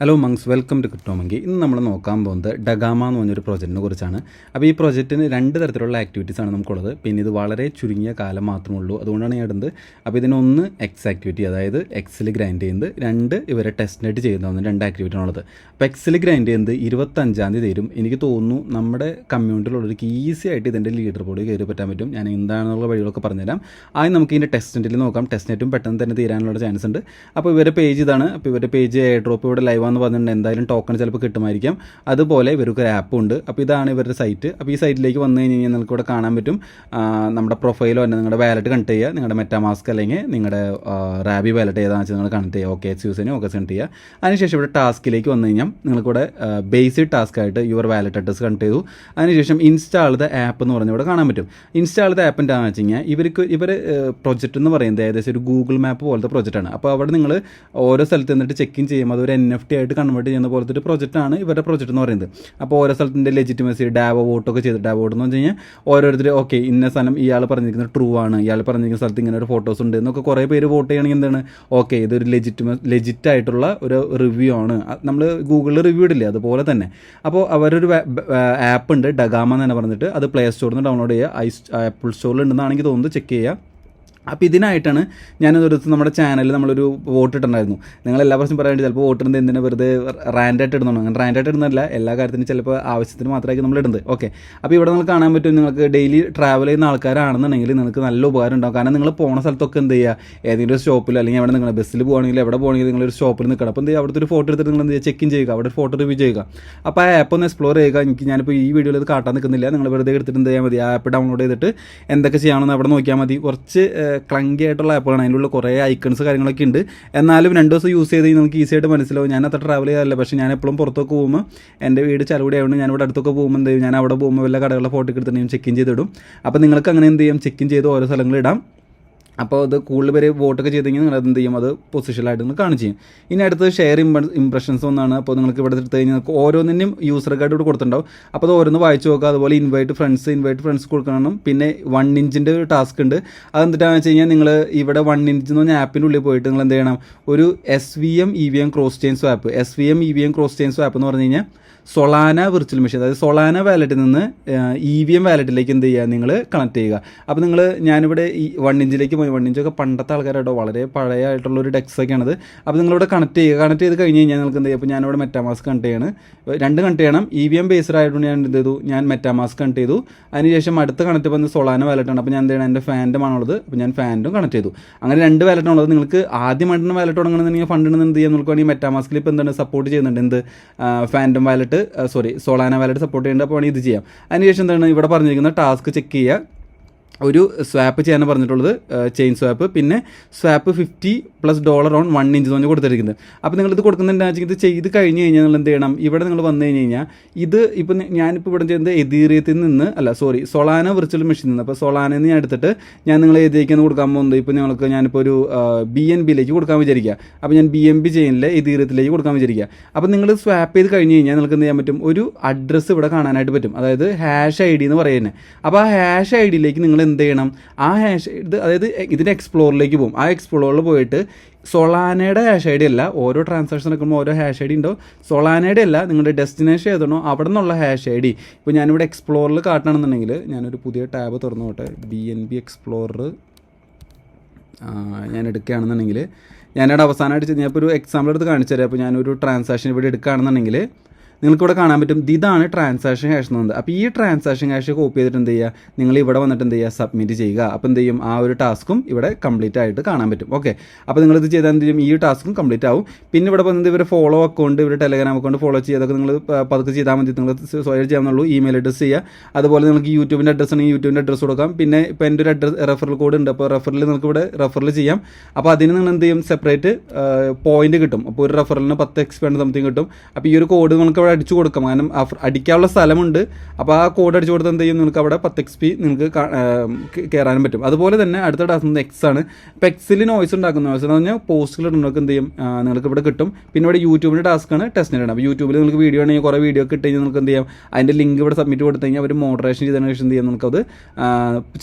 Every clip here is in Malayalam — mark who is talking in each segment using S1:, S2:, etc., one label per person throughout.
S1: ഹലോ മങ്സ്, വെൽക്കം ടു ക്രിപ്റ്റോമങ്കി. ഇന്ന് നമ്മൾ നോക്കാൻ പോകുന്നത് ഡഗാമ എന്ന് പറഞ്ഞൊരു പ്രോജക്റ്റിനെ കുറിച്ചാണ്. അപ്പോൾ ഈ പ്രോജക്റ്റിന് 2 തരത്തിലുള്ള ആക്ടിവിറ്റീസാണ് നമുക്കുള്ളത്. പിന്നെ ഇത് വളരെ ചുരുങ്ങിയ കാലം മാത്രമേ ഉള്ളൂ, അതുകൊണ്ടാണ് ഞാൻ ഇടുന്നത്. അപ്പോൾ ഇതിനൊന്ന് എക്സ് ആക്ടിവിറ്റി, അതായത് എക്സിൽ ഗ്രൈൻഡ് ചെയ്യുന്നത്, 2 ഇവരെ ടെസ്റ്റ് നെറ്റ് ചെയ്യുന്നതാണ് 2 ആക്ടിവിറ്റി ആണുള്ളത്. അപ്പോൾ എക്സിൽ ഗ്രൈൻഡ് ചെയ്യുന്നത് 25-ാം തീയതി തരും. എനിക്ക് തോന്നുന്നു നമ്മുടെ കമ്മ്യൂണിറ്റിയിലുള്ളവർക്ക് ഈസി ആയിട്ട് ഇതിൻ്റെ ലീഡർ ബോർഡ് കയറി പറ്റാൻ പറ്റും. ഞാൻ എന്താണെന്നുള്ള വഴികളൊക്കെ പറഞ്ഞുതരാം. ആദ്യം നമുക്ക് ഇതിൻ്റെ ടെസ്റ്റ് നെറ്റിൽ നോക്കാം. ടെസ്റ്റ് നെറ്റും പെട്ടെന്ന് തന്നെ തീരാനുള്ള ചാൻസ് ഉണ്ട്. അപ്പോൾ ഇവരുടെ പേജ് ഇതാണ്. അപ്പോൾ ഇവരുടെ പേജ് എയർ ഡ്രോപ്പ് ഇവിടെ ലൈവ് എന്ന് പറഞ്ഞിട്ടുണ്ട്. എന്തായാലും ടോക്കൺ ചിലപ്പോൾ കിട്ടുമായിരിക്കും. അതുപോലെ ഇവർക്ക് ഒരു ആപ്പ് ഉണ്ട്. അപ്പോൾ ഇതാണ് ഇവരുടെ സൈറ്റ്. അപ്പോൾ ഈ സൈറ്റിലേക്ക് വന്നു കഴിഞ്ഞ് കഴിഞ്ഞാൽ നിങ്ങൾക്ക് ഇവിടെ കാണാൻ പറ്റും നമ്മുടെ പ്രൊഫൈലോ തന്നെ നിങ്ങളുടെ വാലറ്റ് കണക്ട് ചെയ്യുക, നിങ്ങളുടെ മെറ്റാമാസ്ക് അല്ലെങ്കിൽ നിങ്ങളുടെ റാബി വാലറ്റ് ഏതാണെന്ന് വെച്ചാൽ നിങ്ങൾ കണക്ട് ചെയ്യുക. ഓക്കെ എക്സ് യൂസിനെ ഓക്കെ കണക്ട് ചെയ്യുക. അതിനുശേഷം ഇവിടെ ടാസ്കിലേക്ക് വന്നു കഴിഞ്ഞാൽ നിങ്ങൾക്കിവിടെ ബേസിക് ടാസ്ക് ആയിട്ട് യുവർ വാലറ്റ് അഡ്രസ് കണക്ട് ചെയ്തു. അതിനുശേഷം ഇൻസ്റ്റാൾ ദ ആപ്പ് എന്ന് പറഞ്ഞ് ഇവിടെ കാണാൻ പറ്റും. ഇൻസ്റ്റാൾ ദ ആപ്പ് എന്താണെന്ന് വെച്ച് കഴിഞ്ഞാൽ ഇവർ പ്രൊജക്റ്റ് എന്ന് പറയുന്നത് ഏകദേശം ഒരു ഗൂഗിൾ മാപ്പ് പോലത്തെ പ്രൊജക്റ്റാണ്. അപ്പോൾ അവിടെ നിങ്ങൾ ഓരോ സ്ഥലത്ത് നിന്നിട്ട് ചെക്ക് ഇൻ ചെയ്യുമ്പോൾ അതൊരു NFT ആയിട്ട് കൺവേർട്ട് ചെയ്യുന്ന പോലത്തെ ഒരു പ്രൊജക്റ്റാണ് ഇവരുടെ പ്രൊജക്റ്റ് എന്ന് പറയുന്നത്. അപ്പോൾ ഓരോ സ്ഥലത്തിൻ്റെ ലെജിറ്റിമസി ഡാവോ വോട്ടൊക്കെ ചെയ്ത്, ഡാവോ വോട്ട് എന്ന് വെച്ച് കഴിഞ്ഞാൽ ഓരോരുത്തർ ഓക്കെ ഇന്ന സ്ഥലം ഇയാൾ പറഞ്ഞിരിക്കുന്നത് ട്രൂ ആണ്, ഇയാൾ പറഞ്ഞിരിക്കുന്ന സ്ഥലത്ത് ഇങ്ങനെ ഒരു ഫോട്ടോസ് ഉണ്ട് എന്നൊക്കെ കുറേ പേര് വോട്ട് ചെയ്യുകയാണെങ്കിൽ എന്താണ് ഓക്കെ ഇതൊരു ലെജിറ്റ് ആയിട്ടുള്ള ഒരു റിവ്യൂ ആണ്. നമ്മൾ ഗൂഗിളിൽ റിവ്യൂ ഇടില്ലേ, അതുപോലെ തന്നെ. അപ്പോൾ അവരൊരു ആപ്പ് ഉണ്ട് ഡഗാമ എന്ന് തന്നെ പറഞ്ഞിട്ട്, അത് പ്ലേ സ്റ്റോറിൽ നിന്ന് ഡൗൺലോഡ് ചെയ്യുക. ആപ്പിൾ സ്റ്റോറിൽ ഉണ്ടെന്നാണ് എനിക്ക് തോന്നുന്നത്, ചെക്ക് ചെയ്യുക. അപ്പോൾ ഇതിനായിട്ടാണ് ഞാനൊരു ദിവസം നമ്മുടെ ചാനലിൽ നമ്മളൊരു വോട്ട് ഇട്ടുണ്ടായിരുന്നു. നിങ്ങളെല്ലാ പ്രാവശ്യം പറയാൻ വേണ്ടി ചിലപ്പോൾ വോട്ട് ഇടുന്നത് എന്തിനാണ് വെറുതെ റാൻഡായിട്ട് ഇടുന്നുണ്ടോ? അങ്ങനെ റാൻഡായിട്ട് ഇടുന്നതല്ല, എല്ലാ കാര്യത്തിനും ചിലപ്പോൾ ആവശ്യത്തിന് മാത്രമായിരിക്കും നമ്മൾ ഇടുന്നത്. ഓക്കെ, അപ്പോൾ ഇവിടെ നിങ്ങൾക്ക് കാണാൻ പറ്റും, നിങ്ങൾക്ക് ഡെയിലി ട്രാവൽ ചെയ്യുന്ന ആൾക്കാരാണെന്നുണ്ടെങ്കിൽ നിങ്ങൾക്ക് നല്ല ഉപകാരം ഉണ്ടാകും. കാരണം നിങ്ങൾ പോണ സ്ഥലത്തൊക്കെ എന്ത് ചെയ്യുക, ഏതെങ്കിലും ഒരു സ്റ്റോപ്പിൽ അല്ലെങ്കിൽ അവിടെ നിങ്ങൾ ബസ്സിൽ പോകുകയാണെങ്കിൽ എവിടെ പോകുകയാണെങ്കിൽ നിങ്ങളൊരു സ്റ്റോപ്പിൽ നിൽക്കണം. അപ്പോൾ എന്ത് ചെയ്യുക, അവിടുത്തെ ഒരു ഫോട്ടോ എടുത്തിട്ട് നിങ്ങൾ എന്ത് ചെയ്യുക, ചെക്ക് ഇൻ ചെയ്യുക, അവിടെ ഫോട്ടോ റിവ്യൂ ചെയ്യുക. അപ്പോൾ ആ ആപ്പ് ഒന്ന് എക്സ്പ്ലോർ ചെയ്യുക. ഞാനിപ്പോൾ ഈ വീഡിയോയിൽ ഇത് കാട്ടാൻ നിൽക്കുന്നില്ല, നിങ്ങൾ വെറുതെ എടുത്തിട്ട് എന്ത് ചെയ്യാൻ മതി, ആ ആപ്പ് ഡൗൺലോഡ് ചെയ്തിട്ട് എന്തൊക്കെ ചെയ്യണമെന്ന് അവിടെ നോക്കിയാൽ മതി. കുറച്ച് ക്ലങ്കി ആയിട്ടുള്ള ആപ്പാണ്, അതിനുള്ള കുറേ ഐക്കൺസ് കാര്യങ്ങളൊക്കെ ഉണ്ട്. എന്നാലും 2 ദിവസം യൂസ് ചെയ്ത് നമുക്ക് ഈസി ആയിട്ട് മനസ്സിലാവും. ഞാൻ അത്ര ട്രാവൽ ചെയ്യാറില്ല, പക്ഷേ ഞാൻ എപ്പോഴും പുറത്തൊക്കെ പോകുമ്പോൾ എൻ്റെ വീട് ചലൂടെ ആയതുകൊണ്ട് ഞാൻ ഇവിടെ അടുത്തൊക്കെ പോകുമ്പോൾ എന്ത് ചെയ്യും, ഞാൻ അവിടെ പോകുമ്പോൾ വല്ല കടകളുടെ ഫോട്ടോ എടുത്തിട്ടുണ്ടെങ്കിൽ ചെക്ക് ഇൻ ചെയ്തിടും. അപ്പോൾ നിങ്ങൾക്ക് അങ്ങനെ എന്ത് ചെയ്യാം, ചെക്ക് ഇൻ ചെയ്ത് ഓരോ സ്ഥലങ്ങളിടാം. അപ്പോൾ അത് കൂടുതൽ പേര് വോട്ടൊക്കെ ചെയ്തെങ്കിൽ നിങ്ങൾ എന്ത് ചെയ്യും, അത് പൊസിഷനിലായിട്ട് നിങ്ങൾ കാണും ചെയ്യും. ഇനി അടുത്തത് ഷെയർ ഇംപ്രഷൻസ് ഒന്നാണ്. അപ്പോൾ നിങ്ങൾക്ക് ഇവിടെ എടുത്ത് കഴിഞ്ഞാൽ നിങ്ങൾക്ക് ഓരോന്നിനും യൂസർ ഗൈഡ് ഇവിടെ കൊടുത്തിട്ടുണ്ടാവും. അപ്പോൾ അത് ഓരോന്ന് വായിച്ച് നോക്കുക. അതുപോലെ ഇൻവൈറ്റ് ഫ്രണ്ട്സ് കൊടുക്കണം. പിന്നെ 1 ഇഞ്ചിൻ്റെ ഒരു ടാസ്ക് ഉണ്ട്. അതെന്തിട്ടാണെന്ന് വെച്ച് കഴിഞ്ഞാൽ നിങ്ങൾ ഇവിടെ 1 ഇഞ്ച് എന്ന് പറഞ്ഞാൽ ആപ്പിൻ്റെ ഉള്ളിൽ പോയിട്ട് നിങ്ങൾ എന്ത് ചെയ്യണം, ഒരു SVM EVM cross chain swap. SVM EVM cross chain swap എന്ന് പറഞ്ഞു കഴിഞ്ഞാൽ സൊളാന വിർച്വൽ മെഷീൻ, അതായത് സൊളാന വാലറ്റിൽ നിന്ന് EVM വാലറ്റിലേക്ക് എന്ത് ചെയ്യുക, നിങ്ങൾ കണക്ട് ചെയ്യുക. അപ്പോൾ നിങ്ങൾ ഞാനിവിടെ ഈ 1 ഇഞ്ചിലേക്ക് പോയി. 1 ഇഞ്ചൊക്കെ പണ്ടത്തെ ആൾക്കാരായിട്ടോ, വളരെ പഴയ ആയിട്ടുള്ളൊരു ഡെക്സൊക്കെയാണത്. അപ്പോൾ നിങ്ങളിവിടെ കണക്ട് ചെയ്ത് കഴിഞ്ഞ് കഴിഞ്ഞാൽ നിങ്ങൾക്ക് എന്ത് ചെയ്യും, അപ്പോൾ ഞാനിവിടെ മെറ്റാമാസ്ക് കണക്ട് ചെയ്യാണ്. 2 കണക്ട് ചെയ്യണം. EVM ബേസ്ഡ് ആയതുകൊണ്ട് ഞാൻ എന്ത് ചെയ്തു, ഞാൻ മെറ്റാമാസ്ക് കണക്ട് ചെയ്തു. അതിനുശേഷം അടുത്ത കണക്ട് വന്ന് സൊളാന വാലറ്റാണ്. അപ്പോൾ ഞാൻ എന്ത് ചെയ്യണം, എൻ്റെ ഫാൻഡം ആണുള്ളത്, അപ്പോൾ ഞാൻ ഫാൻഡും കണക്ട് ചെയ്തു. അങ്ങനെ 2 വാലറ്റാണുള്ളത്. നിങ്ങൾക്ക് ആദ്യമായിട്ട് വാലറ്റ് തുടങ്ങണമെന്നുണ്ടെങ്കിൽ ഫണ്ട് എന്ത് ചെയ്യാൻ നിങ്ങൾക്ക് വേണമെങ്കിൽ മെറ്റാമാസ്കിൽ ഇപ്പോൾ എന്താണ് സപ്പോർട്ട് ചെയ്യുന്നുണ്ട്, എന്ത് Phantom wallet Solana wallet support ചെയ്യുന്നുണ്ട്. അപ്പോൾ ഇത് ചെയ്യാം. അതിനുശേഷം എന്താണ് ഇവിടെ പറഞ്ഞിരിക്കുന്ന ടാസ്ക് ചെക്ക് ചെയ്യുക. ഒരു സ്വാപ്പ് ചെയ്യാനാണ് പറഞ്ഞിട്ടുള്ളത്, ചെയിൻ സ്വാപ്പ്. പിന്നെ സ്വാപ്പ് $50+ ഓൺ 1 ഇഞ്ച് എന്ന് പറഞ്ഞ് കൊടുത്തിരിക്കുന്നത്. അപ്പോൾ നിങ്ങളിത് കൊടുക്കുന്നുണ്ടെങ്കിൽ ഇത് ചെയ്ത് കഴിഞ്ഞ് കഴിഞ്ഞാൽ നിങ്ങൾ എന്ത് ചെയ്യണം, ഇവിടെ നിങ്ങൾ വന്നു കഴിഞ്ഞ് കഴിഞ്ഞാൽ ഇത് ഇപ്പം ഞാനിപ്പോൾ ഇവിടെ ചെയ്യുന്നത് എതീറിയത്തിൽ നിന്ന് സൊളാന വിർച്വൽ മെഷീനിൽ നിന്ന്. അപ്പോൾ സൊളാനയിൽ നിന്ന് ഞാൻ എടുത്തിട്ട് ഞാൻ നിങ്ങൾ ഏതിലേക്കാണ് കൊടുക്കാൻ പോകുന്നത്, ഇപ്പോൾ ഞാനിപ്പോൾ ഒരു BNB-യിലേക്ക് കൊടുക്കാൻ വിചാരിക്കുക. അപ്പോൾ ഞാൻ BNB ചെയിനിലെ എതീറിയത്തിലേക്ക് കൊടുക്കാൻ വിചാരിക്കുക. അപ്പോൾ നിങ്ങൾ സ്വാപ്പ് ചെയ്ത് കഴിഞ്ഞ് കഴിഞ്ഞാൽ നിങ്ങൾക്ക് എന്ത് ചെയ്യാൻ പറ്റും, ഒരു അഡ്രസ്സ് ഇവിടെ കാണാനായിട്ട് പറ്റും, അതായത് #ID എന്ന് പറയുന്നത്. അപ്പോൾ ആ #IDയിലേക്ക് നിങ്ങൾ എന്ത് ചെയ്യണം, ആ അതായത് ഇതിൻ്റെ എക്സ്പ്ലോറിലേക്ക് പോകും. ആ എക്സ്പ്ലോറിൽ പോയിട്ട് സൊളാനയുടെ #ID അല്ല, ഓരോ ട്രാൻസാക്ഷൻ എടുക്കുമ്പോൾ ഓരോ #ID ഉണ്ടോ, സൊളാനയുടെ അല്ല, നിങ്ങളുടെ ഡെസ്റ്റിനേഷൻ ഏതാണോ അവിടെ നിന്നുള്ള #ID. ഇപ്പോൾ ഞാനിവിടെ എക്സ്പ്ലോറിൽ കാട്ടണമെന്നുണ്ടെങ്കിൽ ഞാനൊരു പുതിയ ടാബ് തുറന്നു നോട്ടെ, BNB എക്സ്പ്ലോറർ ഞാൻ എടുക്കുകയാണെന്നുണ്ടെങ്കിൽ ഞാനിവിടെ അവസാനമായിട്ട് ഞാനിപ്പോൾ ഒരു എക്സാമ്പിൾ എടുത്ത് കാണിച്ചു തരാം. അപ്പോൾ ഞാനൊരു ട്രാൻസാക്ഷൻ ഇവിടെ എടുക്കുകയാണെന്നുണ്ടെങ്കിൽ നിങ്ങൾക്കിവിടെ കാണാൻ പറ്റും, ഇതാണ് ട്രാൻസാക്ഷൻ ഹാഷ് എന്ന് പറയുന്നത്. അപ്പോൾ ഈ ട്രാൻസാക്ഷൻ ഹാഷ് കോപ്പി ചെയ്തിട്ട് എന്ത് ചെയ്യുക, നിങ്ങൾ ഇവിടെ വന്നിട്ട് എന്ത് ചെയ്യുക, സബ്മിറ്റ് ചെയ്യുക. അപ്പോൾ എന്ത് ചെയ്യും, ആ ഒരു ടാസ്കും ഇവിടെ കംപ്ലീറ്റ് ആയിട്ട് കാണാൻ പറ്റും. ഓക്കെ, അപ്പോൾ നിങ്ങളിത് ചെയ്താൽ എന്ത് ചെയ്യും, ഈ ടാസ്കും കംപ്ലീറ്റ് ആവും. പിന്നെ ഇവിടെ വന്നത് ഇവർ ഫോളോ അക്കൗണ്ട്, ഇവർ ടെലഗ്രാം അക്കൗണ്ട് ഫോളോ ചെയ്യുക. അതൊക്കെ നിങ്ങൾ പതുക്കെ ചെയ്താൽ മതി, നിങ്ങൾ സ്വയം ചെയ്യാമെന്നുള്ളൂ. ഇമെയിൽ അഡ്രസ് ചെയ്യുക. അതുപോലെ നിങ്ങൾക്ക് യൂട്യൂബിൻ്റെ അഡ്രസ്സ് ആണെങ്കിൽ യൂട്യൂബിൻ്റെ അഡ്രസ്സ് കൊടുക്കാം. പിന്നെ ഇപ്പോൾ എൻ്റെ ഒരു റെഫറൽ കോഡ് ഉണ്ട്, അപ്പോൾ റെഫറിൽ നിങ്ങൾക്ക് ഇവിടെ റെഫറൽ ചെയ്യാം. അപ്പോൾ അതിന് നിങ്ങൾ എന്ത് ചെയ്യും, സെപ്പറേറ്റ് പോയിന്റ് കിട്ടും. അപ്പോൾ ഒരു റെഫറലിന് 10 XP സംതിങ് കിട്ടും. അപ്പോൾ ഈ ഒരു കോഡ് നിങ്ങൾക്ക് അടിച്ചു കൊടുക്കാം, കാരണം അടിക്കാനുള്ള സ്ഥലമുണ്ട്. അപ്പോൾ ആ കോഡ് അടിച്ചു കൊടുത്താൽ എന്ത് ചെയ്യും, നിങ്ങൾക്ക് അവിടെ 10 XP നിങ്ങൾക്ക് കയറാനും പറ്റും. അതുപോലെ തന്നെ അടുത്ത ടാസ്ക് എക്സ് ആണ്. ഇപ്പോൾ എക്സിൽ നോയ്സ് ഉണ്ടാക്കുന്ന നോയ്സ് എന്ന് പറഞ്ഞാൽ പോസ്റ്റുകൾ നിങ്ങൾക്ക് എന്ത് ചെയ്യും, നിങ്ങൾക്ക് ഇവിടെ കിട്ടും. പിന്നെ ഇവിടെ യൂട്യൂബിൻ്റെ ടാസ്ക്കാണ് ടെസ്റ്റ് നെറ്റ്. അപ്പോൾ യൂട്യൂബിൽ നിങ്ങൾക്ക് വീഡിയോ ആണെങ്കിൽ കുറേ വീഡിയോ കിട്ടി കഴിഞ്ഞാൽ നിങ്ങൾക്ക് എന്ത് ചെയ്യാം, അതിൻ്റെ ലിങ്ക് ഇവിടെ സബ്മിറ്റ് കൊടുത്തു കഴിഞ്ഞാൽ അവർ മോഡറേഷൻ ചെയ്തതിന് ശേഷം എന്ത് ചെയ്യാം, നമുക്കത്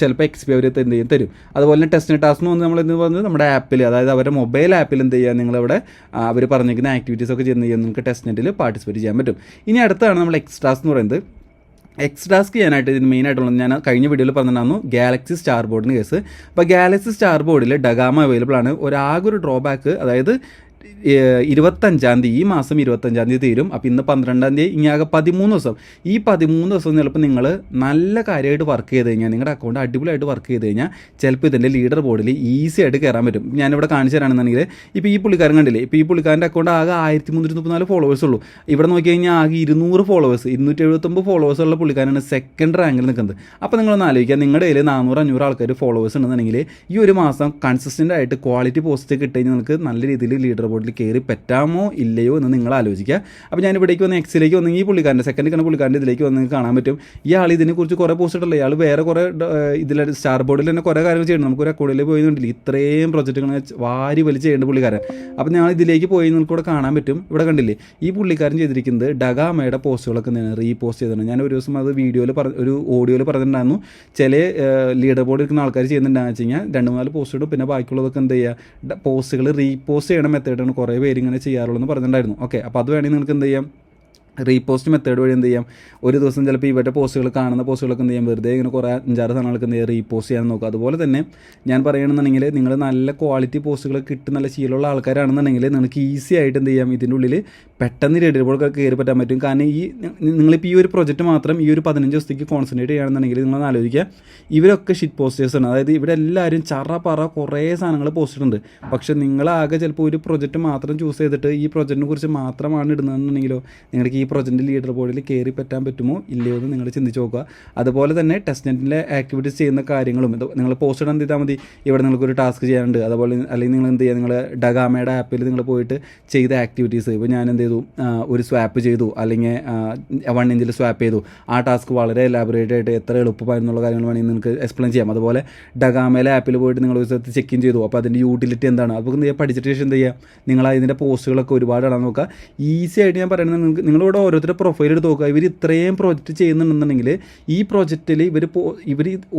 S1: ചിലപ്പോൾ XP അവർ എന്ത് ചെയ്യും തരും. അതുപോലെ തന്നെ ടെസ്റ്റ് നെറ്റ് ടാസ്ക് എന്ന് പറഞ്ഞാൽ നമ്മൾ എന്ത് പറഞ്ഞത് നമ്മുടെ ആപ്പിൽ, അതായത് അവരുടെ മൊബൈൽ ആപ്പിൽ എന്ത് ചെയ്യുക, നിങ്ങളിവിടെ അവർ പറഞ്ഞിരിക്കുന്ന ആക്ടിവിറ്റീസ് ഒക്കെ ചെയ്യുന്ന നിങ്ങൾക്ക് ടെസ്റ്റ് നെറ്റിൽ പാർട്ടിസിപ്പേറ്റ് ചെയ്യാൻ പറ്റും. ഇനി അടുത്താണ് നമ്മൾ എക്സ് ടാസ്ക് എന്ന് പറയുന്നത്. എക്സ് ടാസ്ക് ചെയ്യാനായിട്ട് ഇതിന് മെയിനായിട്ടുള്ളത് ഞാൻ കഴിഞ്ഞ വീഡിയോയിൽ പറഞ്ഞിട്ടുണ്ടായിരുന്നു ഗാലക്സി സ്റ്റാർ ബോർഡിന് കേസ്. അപ്പോൾ ഗാലക്സി സ്റ്റാർ ബോർഡിൽ ഡഗാമ അവൈലബിൾ ആണ്. ആകെ ഒരു ഡ്രോബാക്ക്, അതായത് 25-ാം തീയതി, ഈ മാസം 25-ാം തീയതി തീരും. അപ്പോൾ ഇന്ന് 12-ാം തീയതി, ഇനി ആകെ 13 ദിവസം. ഈ 13 ദിവസം ചിലപ്പോൾ നിങ്ങൾ നല്ല കാര്യമായിട്ട് വർക്ക് ചെയ്ത് കഴിഞ്ഞാൽ, നിങ്ങളുടെ അക്കൗണ്ട് അടിപൊളിയായിട്ട് വർക്ക് ചെയ്ത് കഴിഞ്ഞാൽ ചിലപ്പോൾ ഇതിൻ്റെ ലീഡർ ബോർഡിൽ ഈസി ആയിട്ട് കയറാൻ പറ്റും. ഞാനിവിടെ കാണിച്ചു തരാണെന്നുണ്ടെങ്കിൽ ഇപ്പോൾ ഈ പുള്ളിക്കാരൻ കണ്ടില്ലേ, ഇപ്പോൾ ഈ പുള്ളിക്കാരൻ്റെ അക്കൗണ്ട് ആകെ 1334 ഫോളോവേഴ്സ് ഉള്ളൂ. ഇവിടെ നോക്കി കഴിഞ്ഞാൽ ആകെ 200 ഫോളോവേഴ്സ്, 279 ഫോളോവേഴ്സ് ഉള്ള പുള്ളിക്കാരനാണ് സെക്കൻഡ് റാങ്കിൽ നിൽക്കുന്നത്. അപ്പോൾ നിങ്ങളൊന്ന് ആലോചിക്കുക, നിങ്ങളുടെ കയ്യിൽ 400-500 ആൾക്കാർ ഫോളോവേഴ്സ് ഉണ്ടെന്നുണ്ടെങ്കിൽ ഈ ഒരു മാസം കൺസിസ്റ്റൻ്റ് ആയിട്ട് ക്വാളിറ്റി പോസ്റ്റ് കിട്ടുകഴിഞ്ഞാൽ നിങ്ങൾക്ക് നല്ല രീതിയിൽ ലീഡർ ബോർഡിൽ കയറി പറ്റാമോ ഇല്ലയോ എന്ന് നിങ്ങൾ ആലോചിക്കുക. അപ്പോൾ ഞാൻ ഇവിടേക്ക് വന്ന് എക്സിലേക്ക് വന്നെങ്കിൽ ഈ പുള്ളിക്കാരൻ്റെ സെക്കൻഡ് കണ്ട പുള്ളിക്കാരൻ്റെ ഇതിലേക്ക് വന്ന് നിങ്ങൾക്ക് കാണാൻ പറ്റും. ഇയാൾ ഇതിനെക്കുറിച്ച് കുറേ പോസ്റ്റ് ഇട്ടല്ലോ, ഇയാൾ വേറെ കുറേ ഇതിൽ സ്റ്റാർ ബോർഡിൽ തന്നെ കുറേ കാര്യങ്ങൾ ചെയ്യണം. നമുക്കൊരു അക്കൗണ്ടിൽ പോയിരുന്നില്ല, ഇത്രയും പ്രൊജക്റ്റുകൾ വാരി വലിച്ച് ചെയ്യേണ്ട പുള്ളിക്കാരൻ. അപ്പോൾ ഞാൻ ഇതിലേക്ക് പോയി നിങ്ങൾക്ക് ഇവിടെ കാണാൻ പറ്റും. ഇവിടെ കണ്ടില്ലേ, ഈ പുള്ളിക്കാരൻ ചെയ്തിരിക്കുന്നത് ഡഗാമയുടെ പോസ്റ്റുകളൊക്കെ റീപോസ്റ്റ് ചെയ്തിട്ടുണ്ട്. ഞാൻ ഒരു ദിവസം അത് ഒരു ഓഡിയോയിൽ പറഞ്ഞിട്ടുണ്ടായിരുന്നു. ചില ലീഡർ ബോർഡിൽ ഇരിക്കുന്ന ആൾക്കാർ ചെയ്യുന്നുണ്ടാകുന്ന വെച്ച് കഴിഞ്ഞാൽ 2-4 പോസ്റ്റ് ഇടും, പിന്നെ ബാക്കിയുള്ളതൊക്കെ എന്ത് ചെയ്യുക, പോസ്റ്റുകൾ റീപോസ്റ്റ് ചെയ്യണ മെത്തേഡാണ് കുറേ പേര് ഇങ്ങനെ ചെയ്യാറുള്ളൂ എന്ന് പറഞ്ഞിട്ടുണ്ടായിരുന്നു. ഓക്കെ, അപ്പോൾ അത് വേണമെങ്കിൽ നിങ്ങൾക്ക് എന്ത് ചെയ്യാം, റീപോസ്റ്റ് മെത്തേഡ് വഴി എന്ത് ചെയ്യാം, ഒരു ദിവസം ചിലപ്പോൾ ഇവരുടെ പോസ്റ്റുകൾ കാണുന്ന പോസ്റ്റുകളൊക്കെ എന്ത് ചെയ്യാം, വെറുതെ ഇങ്ങനെ കുറേ 5-6 സാധനങ്ങൾക്ക് എന്ത് ചെയ്യുക, റീപോസ്റ്റ് ചെയ്യാൻ നോക്കുക. അതുപോലെ തന്നെ ഞാൻ പറയുകയാണെന്നുണ്ടെങ്കിൽ നിങ്ങൾ നല്ല ക്വാളിറ്റി പോസ്റ്റുകൾ കിട്ടുന്ന നല്ല ശീലമുള്ള ആൾക്കാരാണെന്നുണ്ടെങ്കിൽ നിങ്ങൾക്ക് ഈസി ആയിട്ട് എന്ത് ചെയ്യാം, ഇതിൻ്റെ ഉള്ളിൽ പെട്ടെന്ന് ലീഡർ ബോർഡൊക്കെ കയറി പറ്റാൻ പറ്റും. കാരണം നിങ്ങളിപ്പോൾ ഈ ഒരു പ്രൊജക്റ്റ് മാത്രം ഈ ഒരു 15 ദിവസത്തേക്ക് കോൺസെൻട്രേറ്റ് ചെയ്യുകയാണെന്നുണ്ടെങ്കിൽ നിങ്ങളൊന്ന് ആലോചിക്കുക, ഇവരൊക്കെ ഷിറ്റ് പോസ്റ്റേഴ്സാണ്. അതായത് ഇവിടെ എല്ലാവരും പറ കുറേ സാധനങ്ങൾ പോസ്റ്റ് ഇടുന്നുണ്ട്. പക്ഷേ നിങ്ങളാകെ ചിലപ്പോൾ ഒരു പ്രൊജക്റ്റ് മാത്രം ചൂസ് ചെയ്തിട്ട് ഈ പ്രൊജക്റ്റിനെ കുറിച്ച് മാത്രമാണ് ഇടുന്നതെന്നുണ്ടെങ്കിലോ നിങ്ങൾക്ക് ഈ പ്രൊജക്റ്റിൻ്റെ ലീഡർ ബോർഡിൽ കയറി പറ്റാൻ പറ്റുമോ ഇല്ലയോ എന്ന് നിങ്ങൾ ചിന്തിച്ച് നോക്കുക. അതുപോലെ തന്നെ ടെസ്റ്റ് നെറ്റിലെ ആക്ടിവിറ്റീസ് ചെയ്യുന്ന കാര്യങ്ങളും നിങ്ങൾ പോസ്റ്റ് ഇടാൻ ചെയ്താൽ മതി. ഇവിടെ നിങ്ങൾക്കൊരു ടാസ്ക് ചെയ്യാനുണ്ട്, അതുപോലെ അല്ലെങ്കിൽ നിങ്ങൾ എന്ത് ചെയ്യുക, നിങ്ങൾ ഡഗാമയുടെ ആപ്പിൽ നിങ്ങൾ പോയിട്ട് ചെയ്ത ആക്ടിവിറ്റീസ്, ഇപ്പോൾ ഞാൻ എന്ത് ചെയ്തു, ഒരു സ്വാപ്പ് ചെയ്തു, അല്ലെങ്കിൽ 1 ഇഞ്ചിൽ സ്വാപ്പ് ചെയ്തു. ആ ടാസ്ക് വളരെ എലാബറേറ്റ് ആയിട്ട് എത്ര എളുപ്പമായിരുന്നുള്ള കാര്യങ്ങൾ വേണമെങ്കിൽ നിങ്ങൾക്ക് എക്സ്പ്ലെയിൻ ചെയ്യാം. അതുപോലെ ഡഗാമയിലെ ആപ്പിൽ പോയിട്ട് നിങ്ങൾ ഒരു സ്ഥലത്ത് ചെക്ക് ഇൻ ചെയ്തു, അപ്പോൾ അതിൻ്റെ യൂട്ടിലിറ്റി എന്താണ്, അപ്പോൾ എന്ത് ചെയ്യുക, പഠിച്ചിട്ട് ശേഷം എന്ത് ചെയ്യുക, നിങ്ങൾ അതിൻ്റെ പോസ്റ്റുകളൊക്കെ ഒരുപാട് ഇടാൻ നോക്കുക. ഈസി ആയിട്ട് ഞാൻ പറയുന്നത്, നിങ്ങളിവിടെ ഓരോരുത്തരുടെ പ്രൊഫൈൽ എടുത്ത് നോക്കുക. ഇവർ ഇത്രയും പ്രോജക്റ്റ് ചെയ്യുന്നുണ്ടെന്നുണ്ടെങ്കിൽ ഈ പ്രോജക്റ്റിൽ ഇവർ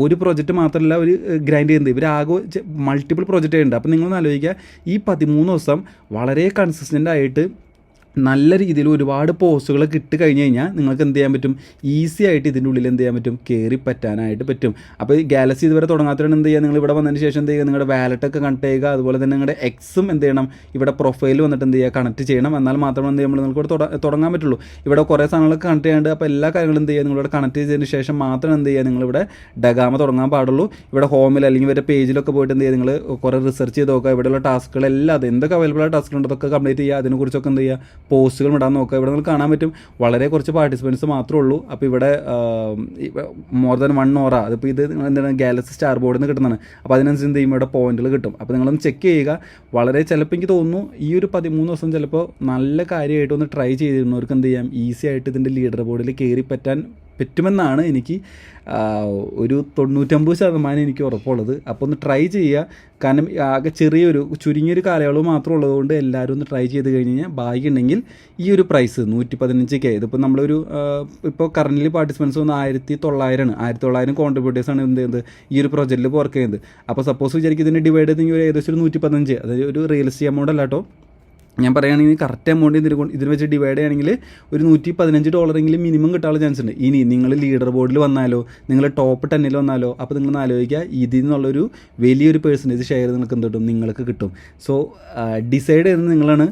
S1: ഒരു പ്രോജക്റ്റ് മാത്രമല്ല ഒരു ഗ്രൈൻഡ് ചെയ്യുന്നത്, ഇവർ ആകെ മൾട്ടിപ്പിൾ പ്രോജക്റ്റ് ഉണ്ട്. അപ്പോൾ നിങ്ങളൊന്ന് ആലോചിക്കുക, ഈ 13 ദിവസം വളരെ കൺസിസ്റ്റൻ്റ് ആയിട്ട് നല്ല രീതിയിൽ ഒരുപാട് പോസ്റ്റുകൾ കിട്ടിക്കഴിഞ്ഞ് കഴിഞ്ഞാൽ നിങ്ങൾക്ക് എന്ത് ചെയ്യാൻ പറ്റും, ഈസി ആയിട്ട് ഇതിൻ്റെ ഉള്ളിൽ എന്ത് ചെയ്യാൻ പറ്റും, കയറി പറ്റാനായിട്ട് പറ്റും. അപ്പോൾ ഈ ഗാലക്സി ഇതുവരെ തുടങ്ങാത്തവരാണ് എന്ത് ചെയ്യുക, നിങ്ങൾ ഇവിടെ വന്നതിന് ശേഷം എന്ത് ചെയ്യുക, നിങ്ങളുടെ വാലറ്റൊക്കെ കണക്ട് ചെയ്യുക. അതുപോലെ തന്നെ നിങ്ങളുടെ എക്സും എന്ത് ചെയ്യണം, ഇവിടെ പ്രൊഫൈൽ വന്നിട്ട് എന്ത് ചെയ്യുക, കണക്ട് ചെയ്യണം. എന്നാൽ മാത്രമേ എന്ത് ചെയ്യുമ്പോൾ നിങ്ങൾക്ക് തുടങ്ങാൻ പറ്റുള്ളൂ. ഇവിടെ കുറേ സാധനങ്ങളൊക്കെ കണക്ട് ചെയ്യാണ്ട്, അപ്പോൾ എല്ലാ കാര്യങ്ങളും എന്ത് ചെയ്യുക, നിങ്ങളിവിടെ കണക്ട് ചെയ്തതിന് ശേഷം മാത്രം എന്ത് ചെയ്യുക, നിങ്ങളിവിടെ ഡഗാമ തുടങ്ങാൻ പാടുള്ളൂ. ഇവിടെ ഹോമിൽ അല്ലെങ്കിൽ ഇവരുടെ പേജിലൊക്കെ പോയിട്ട് എന്ത് ചെയ്യുക, നിങ്ങൾ കുറേ റിസർച്ച് ചെയ്ത് നോക്കുക. ഇവിടെയുള്ള ടാസ്കുകളെല്ലാം അത് എന്തൊക്കെ അവൈലബിൾ ആയ ടാസ്കുകളുണ്ട് അതൊക്കെ കംപ്ലീറ്റ് ചെയ്യുക. അതിനെക്കുറിച്ചൊക്കെ എന്ത് ചെയ്യുക, പോസ്റ്റുകൾ ഇടാൻ നോക്കുക. ഇവിടെ നിങ്ങൾക്ക് കാണാൻ പറ്റും വളരെ കുറച്ച് പാർട്ടിസിപ്പൻസ് മാത്രമേ ഉള്ളൂ. അപ്പോൾ ഇവിടെ മോർ ദാൻ 1 hour, അതിപ്പോൾ ഇത് എന്താണ് ഗാലക്സി സ്റ്റാർ ബോർഡിൽ നിന്ന് കിട്ടുന്നതാണ്. അപ്പോൾ അതിനനുസരിച്ച് എന്ത് ചെയ്യും, ഇവിടെ പോയിന്റുകൾ കിട്ടും. അപ്പോൾ നിങ്ങളൊന്ന് ചെക്ക് ചെയ്യുക. വളരെ ചിലപ്പോൾ എനിക്ക് തോന്നുന്നു ഈ ഒരു 13 ദിവസം ചിലപ്പോൾ നല്ല കാര്യമായിട്ട് ഒന്ന് ട്രൈ ചെയ്തിരുന്നവർക്ക് എന്ത് ചെയ്യാം, ഈസി ആയിട്ട് ഇതിൻ്റെ ലീഡർ ബോർഡിൽ കയറി പറ്റുമെന്നാണ് എനിക്ക് ഒരു 99% എനിക്ക് ഉറപ്പുള്ളത്. അപ്പോൾ ഒന്ന് ട്രൈ ചെയ്യുക. കാരണം ആകെ ചുരുങ്ങിയൊരു കാലയളവ് മാത്രം ഉള്ളതുകൊണ്ട് എല്ലാവരും ഒന്ന് ട്രൈ ചെയ്ത് കഴിഞ്ഞ് കഴിഞ്ഞാൽ ഭാഗ്യമുണ്ടെങ്കിൽ ഈ ഒരു പ്രൈസ് 115K, ഇതിപ്പോൾ നമ്മളൊരു ഇപ്പോൾ കറൻ്റ് പാർട്ടിസിപ്പൻസ് വന്ന് 1900 കോൺട്രിബ്യൂട്ടേഴ്സാണ് എന്ത് ചെയ്യുന്നത് ഈ ഒരു പ്രൊജക്റ്റിൽ വർക്ക് ചെയ്യുന്നത്. അപ്പോൾ സപ്പോസ് വിചാരിക്കും ഇതിന് ഡിവൈഡ് ചെയ്തെങ്കിൽ ഒരു ഏകദേശം ഒരു 115, അതായത് ഒരു റിയലിസ്റ്റിക് എമൗണ്ട് അല്ല കേട്ടോ. ഞാൻ പറയുകയാണെങ്കിൽ കറക്റ്റ് എമൗണ്ട് ഇതിന് വെച്ച് ഡിവൈഡ് ചെയ്യുകയാണെങ്കിൽ ഒരു $115 മിനിമം കിട്ടാനുള്ള ചാൻസ് ഉണ്ട്. ഇനി നിങ്ങൾ ലീഡർ ബോർഡിൽ വന്നാലോ, നിങ്ങൾ ടോപ്പ് 10 വന്നാലോ, അപ്പോൾ നിങ്ങൾ ആലോചിക്കുക, ഇതിൽ നിന്നുള്ളൊരു വലിയൊരു പെർസെൻറ്റേജ് ഷെയർ നിങ്ങൾക്ക് എന്ത് കിട്ടും, നിങ്ങൾക്ക് കിട്ടും. സോ ഡിസൈഡ് ചെയ്യുന്നത് നിങ്ങളാണ്.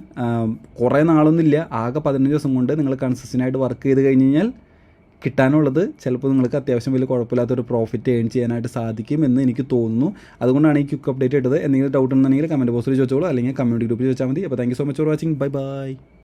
S1: കുറേ നാളൊന്നുമില്ല, ആകെ 15 ദിവസം കൊണ്ട് നിങ്ങൾ കൺസിസ്റ്റൻ്റ് ആയിട്ട് വർക്ക് ചെയ്ത് കഴിഞ്ഞ് കഴിഞ്ഞാൽ കിട്ടാനുള്ളത് ചിലപ്പോൾ നിങ്ങൾക്ക് അത്യാവശ്യം വലിയ കുഴപ്പമില്ലാത്തൊരു പ്രോഫിറ്റ് ഏൺ ചെയ്യാനായിട്ട് സാധിക്കും എന്ന് എനിക്ക് തോന്നുന്നു. അതുകൊണ്ടാണ് ഈ ക്വിക്ക് അപ്ഡേറ്റ് ഇട്ടത്. എന്തെങ്കിലും ഡൗട്ട് ഉണ്ടെങ്കിൽ കമൻറ്റ് ബോക്സിൽ ചോദിച്ചോളൂ, അല്ലെങ്കിൽ കമ്മ്യൂണിറ്റി ഗ്രൂപ്പിൽ ചോദിച്ചാൽ മതി. അപ്പോൾ thank you so much for watching. Bye bye.